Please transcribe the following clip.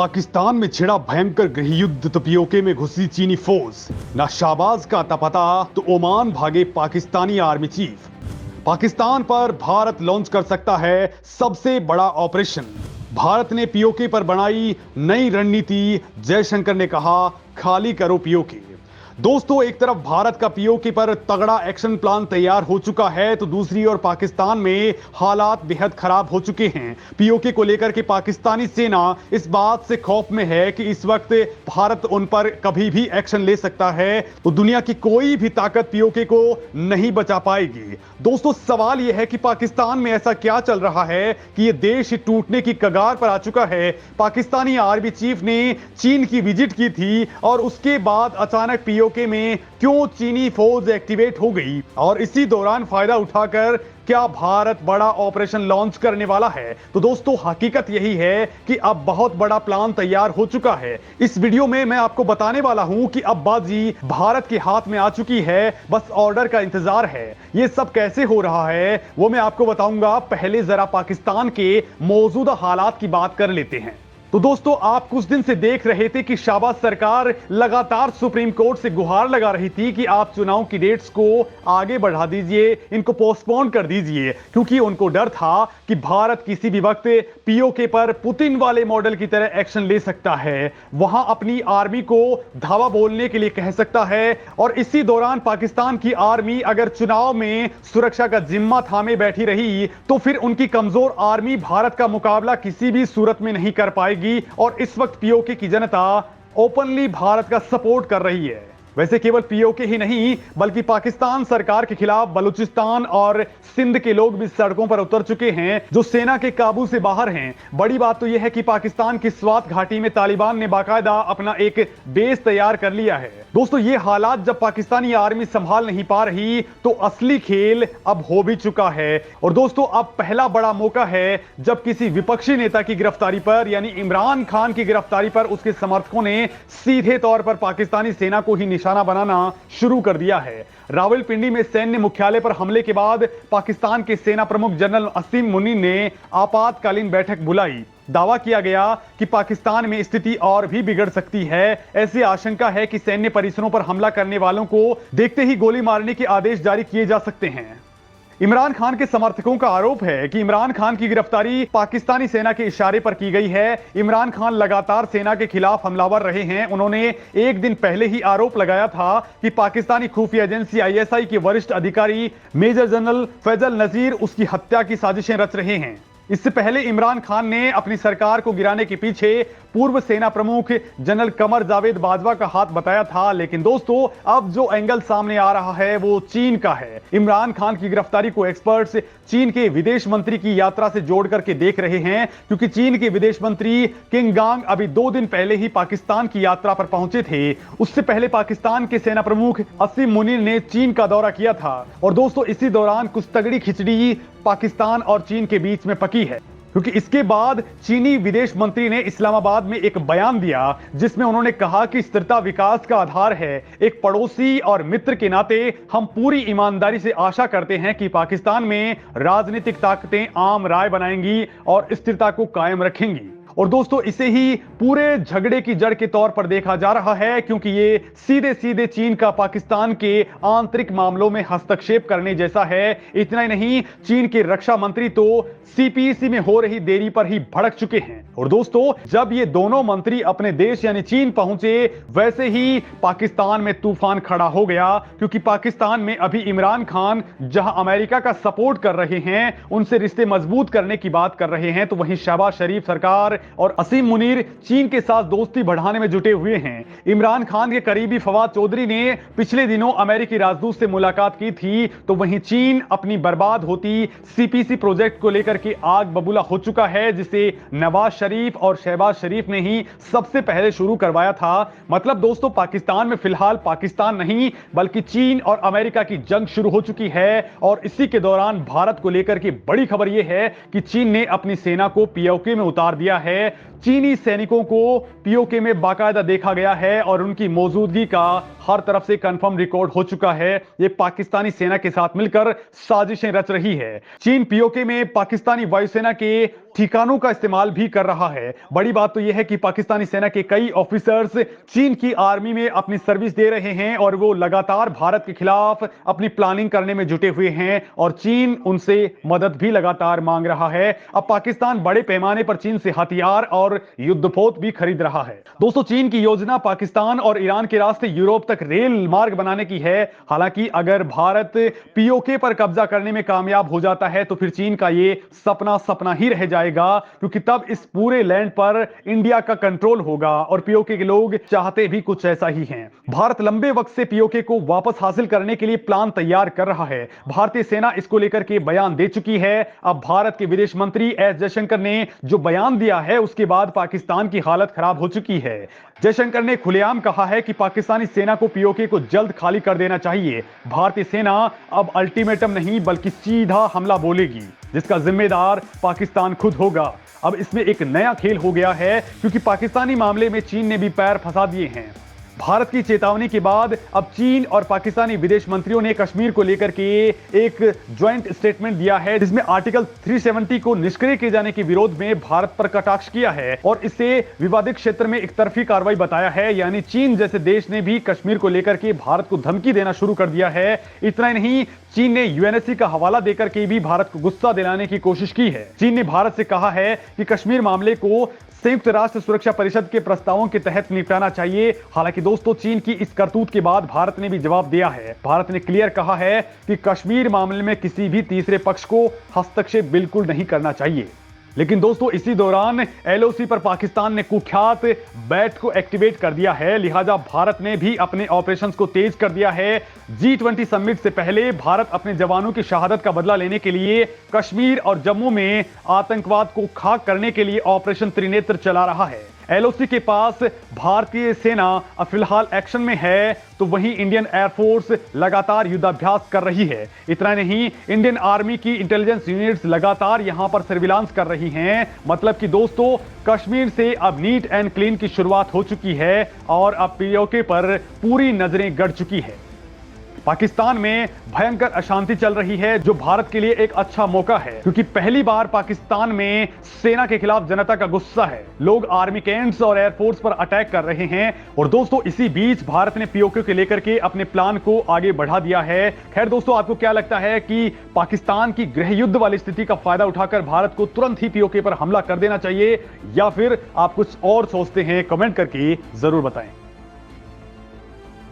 पाकिस्तान में छिड़ा भयंकर गृहयुद्ध तो पीओके में घुसी चीनी फौज। ना शाहबाज का अता पता तो ओमान भागे पाकिस्तानी आर्मी चीफ। पाकिस्तान पर भारत लॉन्च कर सकता है सबसे बड़ा ऑपरेशन। भारत ने पीओके पर बनाई नई रणनीति। जयशंकर ने कहा खाली करो पीओके। दोस्तों, एक तरफ भारत का पीओके पर तगड़ा एक्शन प्लान तैयार हो चुका है तो दूसरी ओर पाकिस्तान में हालात बेहद खराब हो चुके हैं। पीओके को लेकर के पाकिस्तानी सेना इस बात से खौफ में है कि इस वक्त भारत उन पर कभी भी एक्शन ले सकता है तो दुनिया की कोई भी ताकत पीओके को नहीं बचा पाएगी। दोस्तों, सवाल यह है कि पाकिस्तान में ऐसा क्या चल रहा है कि यह देश टूटने की कगार पर आ चुका है। पाकिस्तानी आर्मी चीफ ने चीन की विजिट की थी और उसके बाद अचानक पीओके में क्यों चीनी फौज एक्टिवेट हो गई और इसी दौरान फायदा उठाकर क्या भारत बड़ा ऑपरेशन लॉन्च करने वाला है। तो दोस्तों, हकीकत यही है कि अब बहुत बड़ा प्लान तैयार हो चुका है। इस वीडियो में मैं आपको बताने वाला हूं कि अब बाजी भारत के हाथ में आ चुकी है, बस ऑर्डर का इंतजार है। यह सब कैसे हो रहा है वो मैं आपको बताऊंगा। पहले जरा पाकिस्तान के मौजूदा हालात की बात कर लेते हैं। तो दोस्तों, आप कुछ दिन से देख रहे थे कि शाहबाज सरकार लगातार सुप्रीम कोर्ट से गुहार लगा रही थी कि आप चुनाव की डेट्स को आगे बढ़ा दीजिए, इनको पोस्टपोन कर दीजिए, क्योंकि उनको डर था कि भारत किसी भी वक्त पीओके पर पुतिन वाले मॉडल की तरह एक्शन ले सकता है, वहां अपनी आर्मी को धावा बोलने के लिए कह सकता है। और इसी दौरान पाकिस्तान की आर्मी अगर चुनाव में सुरक्षा का जिम्मा थामे बैठी रही तो फिर उनकी कमजोर आर्मी भारत का मुकाबला किसी भी सूरत में नहीं कर पाएगी। और इस वक्त पीओके की जनता ओपनली भारत का सपोर्ट कर रही है। वैसे केवल पीओके ही नहीं बल्कि पाकिस्तान सरकार के खिलाफ बलूचिस्तान और सिंध के लोग भी सड़कों पर उतर चुके हैं जो सेना के काबू से बाहर हैं। बड़ी बात तो यह है कि पाकिस्तान की स्वात घाटी में तालिबान ने बाकायदा अपना एक बेस तैयार कर लिया है। दोस्तों, ये हालात जब पाकिस्तानी आर्मी संभाल नहीं पा रही तो असली खेल अब हो भी चुका है। और दोस्तों, अब पहला बड़ा मौका है जब किसी विपक्षी नेता की गिरफ्तारी पर यानी इमरान खान की गिरफ्तारी पर उसके समर्थकों ने सीधे तौर पर पाकिस्तानी सेना को ही निशाना बनाना शुरू कर दिया है। रावलपिंडी में सैन्य मुख्यालय पर हमले के बाद पाकिस्तान के सेना प्रमुख जनरल असीम मुनीर ने आपातकालीन बैठक बुलाई। दावा किया गया कि पाकिस्तान में स्थिति और भी बिगड़ सकती है। ऐसी आशंका है कि सैन्य परिसरों पर हमला करने वालों को देखते ही गोली मारने के आदेश जारी किए जा सकते हैं। इमरान खान के समर्थकों का आरोप है कि इमरान खान की गिरफ्तारी पाकिस्तानी सेना के इशारे पर की गई है। इमरान खान लगातार सेना के खिलाफ हमलावर रहे हैं। उन्होंने एक दिन पहले ही आरोप लगाया था कि पाकिस्तानी खुफिया एजेंसी आईएसआई के वरिष्ठ अधिकारी मेजर जनरल फैजल नजीर उसकी हत्या की साजिशें रच रहे हैं। इससे पहले इमरान खान ने अपनी सरकार को गिराने के पीछे पूर्व सेना प्रमुख जनरल कमर जावेद बाजवा का हाथ बताया था। लेकिन दोस्तों, अब जो एंगल सामने आ रहा है वो चीन का है। इमरान खान की गिरफ्तारी को एक्सपर्ट्स चीन के विदेश मंत्री की यात्रा से जोड़ करके देख रहे हैं, क्योंकि चीन के विदेश मंत्री किंग गांग अभी 2 दिन पहले ही पाकिस्तान की यात्रा पर पहुंचे थे। उससे पहले पाकिस्तान के सेना प्रमुख असीम मुनीर ने चीन का दौरा किया था। और दोस्तों, इसी दौरान कुछ तगड़ी खिचड़ी पाकिस्तान और चीन के बीच में पकी है, क्योंकि इसके बाद चीनी विदेश मंत्री ने इस्लामाबाद में एक बयान दिया जिसमें उन्होंने कहा कि स्थिरता विकास का आधार है। एक पड़ोसी और मित्र के नाते हम पूरी ईमानदारी से आशा करते हैं कि पाकिस्तान में राजनीतिक ताकतें आम राय बनाएंगी और स्थिरता को कायम रखेंगी। और दोस्तों, इसे ही पूरे झगड़े की जड़ के तौर पर देखा जा रहा है, क्योंकि ये सीधे सीधे चीन का पाकिस्तान के आंतरिक मामलों में हस्तक्षेप करने जैसा है। इतना ही नहीं, चीन के रक्षा मंत्री तो सीपीईसी में हो रही देरी पर ही भड़क चुके हैं। और दोस्तों, जब ये दोनों मंत्री अपने देश यानी चीन पहुंचे, वैसे ही पाकिस्तान में तूफान खड़ा हो गया, क्योंकि पाकिस्तान में अभी इमरान खान जहां अमेरिका का सपोर्ट कर रहे हैं, उनसे रिश्ते मजबूत करने की बात कर रहे हैं, तो वहीं शहबाज शरीफ सरकार और असीम मुनीर चीन के साथ दोस्ती बढ़ाने में जुटे हुए हैं। इमरान खान के करीबी फवाद चौधरी ने पिछले दिनों अमेरिकी राजदूत से मुलाकात की थी, तो वहीं चीन अपनी बर्बाद होती सीपीसी प्रोजेक्ट को लेकर के आग बबूला हो चुका है, जिसे नवाज शरीफ और शहबाज शरीफ ने ही सबसे पहले शुरू करवाया था। मतलब दोस्तों, पाकिस्तान में फिलहाल पाकिस्तान नहीं बल्कि चीन और अमेरिका की जंग शुरू हो चुकी है। और इसी के दौरान भारत को लेकर के बड़ी खबर यह है कि चीन ने अपनी सेना को पीओके में उतार दिया है। चीनी सैनिकों को पीओके में बाकायदा देखा गया है और उनकी मौजूदगी का हर तरफ से कंफर्म रिकॉर्ड हो चुका है, ये पाकिस्तानी सेना के साथ मिलकर साजिशें रच रही है। चीन पीओके में पाकिस्तानी वायुसेना के ठिकानों का इस्तेमाल भी कर रहा है। बड़ी बात तो यह है कि पाकिस्तानी सेना के कई ऑफिसर्स चीन की आर्मी में अपनी सर्विस दे रहे हैं और वो लगातार भारत के खिलाफ अपनी प्लानिंग करने में जुटे हुए हैं और चीन उनसे मदद भी लगातार मांग रहा है। अब पाकिस्तान बड़े पैमाने पर चीन से हथियार और युद्धपोत भी खरीद रहा है। दोस्तों, चीन की योजना पाकिस्तान और ईरान के रास्ते यूरोप तक रेल मार्ग बनाने की है। हालांकि अगर भारत पीओके पर कब्जा करने में कामयाब हो जाता है तो फिर चीन का ये सपना सपना ही रह जाएगा, क्योंकि तब इस पूरे लैंड पर इंडिया का कंट्रोल होगा और पीओके के लोग चाहते भी कुछ ऐसा ही हैं। भारत लंबे वक्त से पीओके को वापस हासिल करने के लिए प्लान तैयार कर रहा है। भारतीय सेना इसको लेकर के बयान दे चुकी है। अब भारत के विदेश मंत्री एस जयशंकर ने जो बयान दिया है उसके बाद पाकिस्तान की हालत खराब हो चुकी है। जयशंकर ने खुलेआम कहा है कि पाकिस्तानी सेना को पीओके को जल्द खाली कर देना चाहिए। भारतीय सेना अब अल्टीमेटम नहीं बल्कि सीधा हमला बोलेगी, जिसका जिम्मेदार पाकिस्तान खुद होगा। अब इसमें एक नया खेल हो गया है, क्योंकि पाकिस्तानी मामले में चीन ने भी पैर फंसा दिए हैं। भारत की चेतावनी के बाद अब चीन और पाकिस्तानी विदेश मंत्रियों ने कश्मीर को लेकर के एक ज्वाइंट स्टेटमेंट दिया है, जिसमें आर्टिकल 370 को निष्क्रिय किए जाने के विरोध में भारत पर कटाक्ष किया है और इसे विवादित क्षेत्र में एक तरफी कार्रवाई बताया है। यानी चीन जैसे देश ने भी कश्मीर को लेकर के भारत को धमकी देना शुरू कर दिया है। इतना ही नहीं, चीन ने यूएनएससी का हवाला देकर के भी भारत को गुस्सा दिलाने की कोशिश की है। चीन ने भारत से कहा है कि कश्मीर मामले को संयुक्त राष्ट्र सुरक्षा परिषद के प्रस्तावों के तहत निपटाना चाहिए। हालांकि दोस्तों, चीन की इस करतूत के बाद भारत ने भी जवाब दिया है। भारत ने क्लियर कहा है कि कश्मीर मामले में किसी भी तीसरे पक्ष को हस्तक्षेप बिल्कुल नहीं करना चाहिए। लेकिन दोस्तों, इसी दौरान एलओसी पर पाकिस्तान ने कुख्यात बैट को एक्टिवेट कर दिया है। लिहाजा भारत ने भी अपने ऑपरेशंस को तेज कर दिया है। G20 समिट से पहले भारत अपने जवानों की शहादत का बदला लेने के लिए कश्मीर और जम्मू में आतंकवाद को खाक करने के लिए ऑपरेशन त्रिनेत्र चला रहा है। एलओसी के पास भारतीय सेना फिलहाल एक्शन में है, तो वहीं इंडियन एयरफोर्स लगातार युद्धाभ्यास कर रही है। इतना नहीं, इंडियन आर्मी की इंटेलिजेंस यूनिट्स लगातार यहां पर सर्विलांस कर रही हैं। मतलब कि दोस्तों, कश्मीर से अब नीट एंड क्लीन की शुरुआत हो चुकी है और अब पीओके पर पूरी नजरें गड़ चुकी है। पाकिस्तान में भयंकर अशांति चल रही है, जो भारत के लिए एक अच्छा मौका है, क्योंकि पहली बार पाकिस्तान में सेना के खिलाफ जनता का गुस्सा है। लोग आर्मी कैंट्स और एयरफोर्स पर अटैक कर रहे हैं। और दोस्तों, इसी बीच भारत ने पीओके को लेकर के अपने प्लान को आगे बढ़ा दिया है। खैर दोस्तों, आपको क्या लगता है कि पाकिस्तान की गृह युद्ध वाली स्थिति का फायदा उठाकर भारत को तुरंत ही पीओके पर हमला कर देना चाहिए, या फिर आप कुछ और सोचते हैं? कमेंट करके जरूर बताएं।